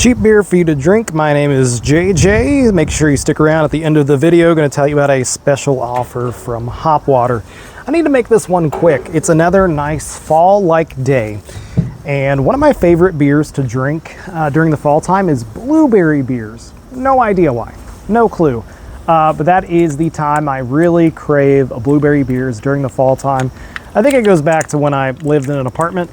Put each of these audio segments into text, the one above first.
Cheap beer for you to drink. My name is JJ. Make sure you stick around at the end of the video. Going to tell you about a special offer from Hop Wtr. I need to make this one quick. It's another nice fall-like day. And one of my favorite beers to drink during the fall time is blueberry beers. No idea why. No clue. But that is the time I really crave a blueberry beers during the fall time. I think it goes back to when I lived in an apartment.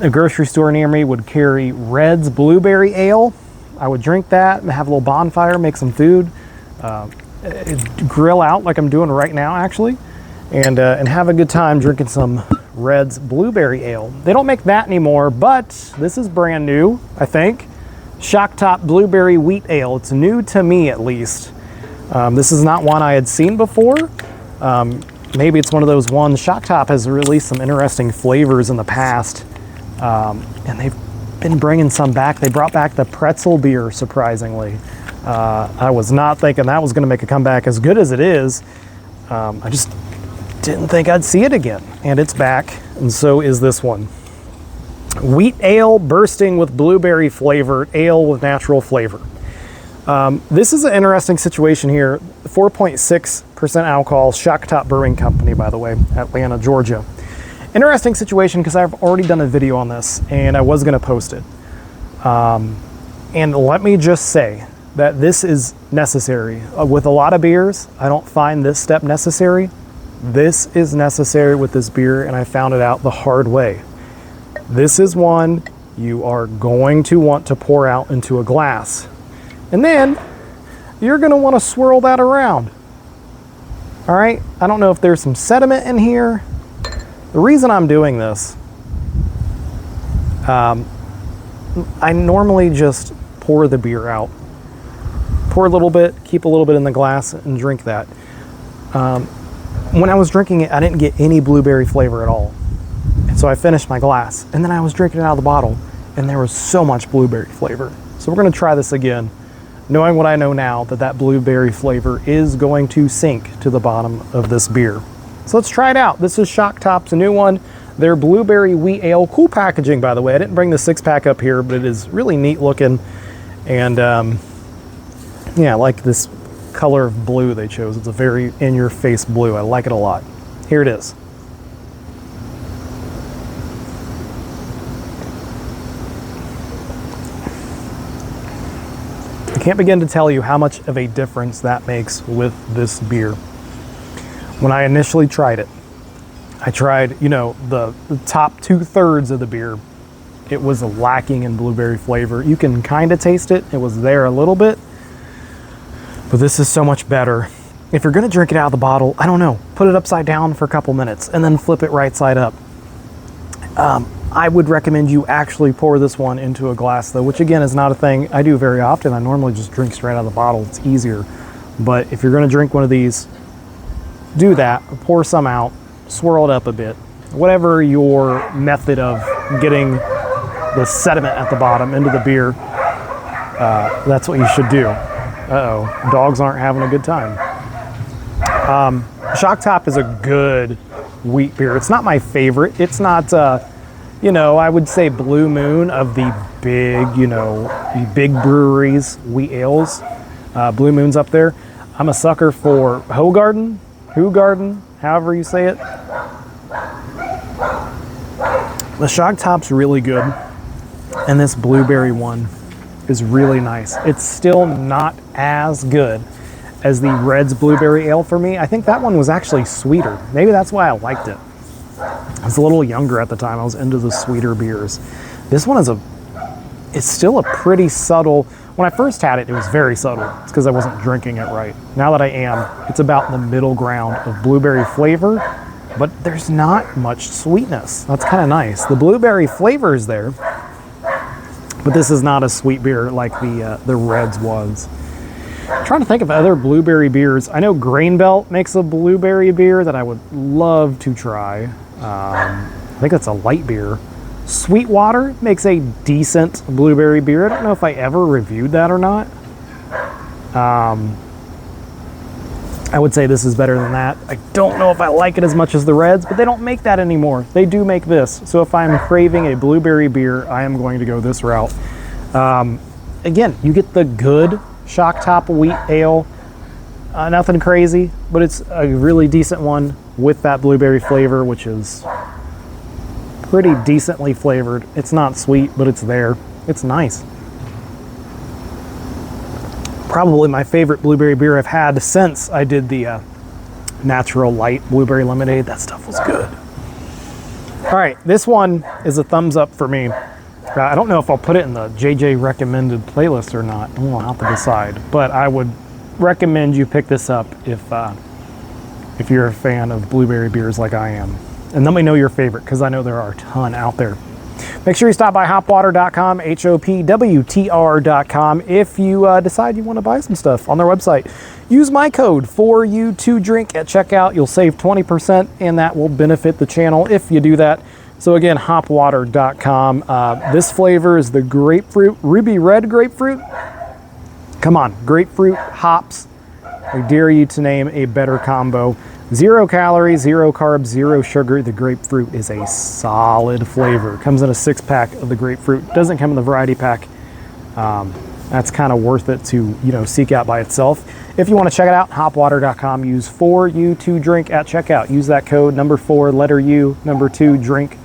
A grocery store near me would carry Red's blueberry ale. I would drink that and have a little bonfire, make some food, grill out like I'm doing right now actually, and have a good time drinking some Red's blueberry ale. They don't make that anymore, but this is brand new, I think. Shock Top Blueberry Wheat Ale. It's new to me at least. This is not one I had seen before. Maybe it's one of those ones. Shock Top has released some interesting flavors in the past. And they've been bringing some back. They brought back the pretzel beer, surprisingly. I was not thinking that was going to make a comeback as good as it is. I just didn't think I'd see it again. And it's back, and so is this one. Wheat ale bursting with blueberry flavored ale with natural flavor. This is an interesting situation here. 4.6% alcohol, Shock Top Brewing Company, by the way, Atlanta, Georgia. Interesting situation because I've already done a video on this and I was going to post it. And let me just say that this is necessary. With a lot of beers, I don't find this step necessary. This is necessary with this beer, and I found it out the hard way. This is one you are going to want to pour out into a glass. And then you're going to want to swirl that around. All right, I don't know if there's some sediment in here. The reason I'm doing this, I normally just pour the beer out. Pour a little bit, keep a little bit in the glass, and drink that. When I was drinking it, I didn't get any blueberry flavor at all. And so I finished my glass, and then I was drinking it out of the bottle, and there was so much blueberry flavor. So we're going to try this again, knowing what I know now, that blueberry flavor is going to sink to the bottom of this beer. So let's try it out. This is Shock Top's a new one. Their blueberry wheat ale. Cool packaging, by the way. I didn't bring the 6-pack up here, but it is really neat looking. And yeah, I like this color of blue they chose. It's a very in-your-face blue. I like it a lot. Here it is. I can't begin to tell you how much of a difference that makes with this beer. When I initially tried it, I tried, the top 2/3 of the beer. It was lacking in blueberry flavor. You can kind of taste it. It was there a little bit, but this is so much better. If you're going to drink it out of the bottle, I don't know, put it upside down for a couple minutes and then flip it right side up. I would recommend you actually pour this one into a glass though, which again is not a thing I do very often. I normally just drink straight out of the bottle. It's easier. But if you're going to drink one of these, do that, pour some out, swirl it up a bit. Whatever your method of getting the sediment at the bottom into the beer, that's what you should do. Uh-oh, dogs aren't having a good time. Shock Top is a good wheat beer. It's not my favorite. It's not, I would say Blue Moon of the big breweries, wheat ales. Blue Moon's up there. I'm a sucker for Hoegaarden, however you say it. The Shock Top's really good, and this blueberry one is really nice. It's still not as good as the Red's Blueberry Ale for me. I think that one was actually sweeter. Maybe that's why I liked it. I was a little younger at the time. I was into the sweeter beers. This one it's still a pretty subtle. When I first had it, it was very subtle. It's because I wasn't drinking it right. Now that I am, it's about the middle ground of blueberry flavor, but there's not much sweetness. That's kind of nice. The blueberry flavor is there, but this is not a sweet beer like the Reds was. I'm trying to think of other blueberry beers. I know Grain Belt makes a blueberry beer that I would love to try. I think that's a light beer. Sweetwater makes a decent blueberry beer. I don't know if I ever reviewed that or not. I would say this is better than that. I don't know if I like it as much as the Reds, but they don't make that anymore. They do make this. So if I'm craving a blueberry beer, I am going to go this route. Again, you get the good shock top wheat ale. Nothing crazy, but it's a really decent one with that blueberry flavor, which is pretty decently flavored. It's not sweet, but it's there. It's nice. Probably my favorite blueberry beer I've had since I did the natural light blueberry lemonade. That stuff was good. All right, this one is a thumbs up for me. I don't know if I'll put it in the JJ recommended playlist or not. We'll have to decide, but I would recommend you pick this up if you're a fan of blueberry beers like I am. And let me know your favorite, because I know there are a ton out there. Make sure you stop by hopwtr.com, HOPWTR.com, if you decide you want to buy some stuff on their website. Use my code 4U2DRINK at checkout. You'll save 20%, and that will benefit the channel if you do that. So again, hopwtr.com. This flavor is the grapefruit, ruby red grapefruit. Come on, grapefruit, hops. I dare you to name a better combo. 0 calories, 0 carbs, 0 sugar. The grapefruit is a solid flavor. Comes in a 6-pack of the grapefruit. Doesn't come in the variety pack. That's kind of worth it to, seek out by itself. If you want to check it out, hopwtr.com. Use 4U2DRINK at checkout. Use that code, number 4, letter U, number 2, drink,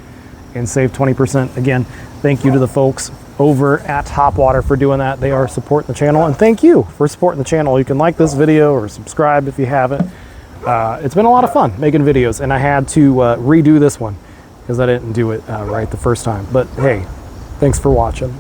and save 20%. Again, thank you to the folks over at Hop Wtr for doing that. They are supporting the channel, and thank you for supporting the channel. You can like this video or subscribe if you haven't. It's been a lot of fun making videos, and I had to redo this one because I didn't do it right the first time. But hey, thanks for watching.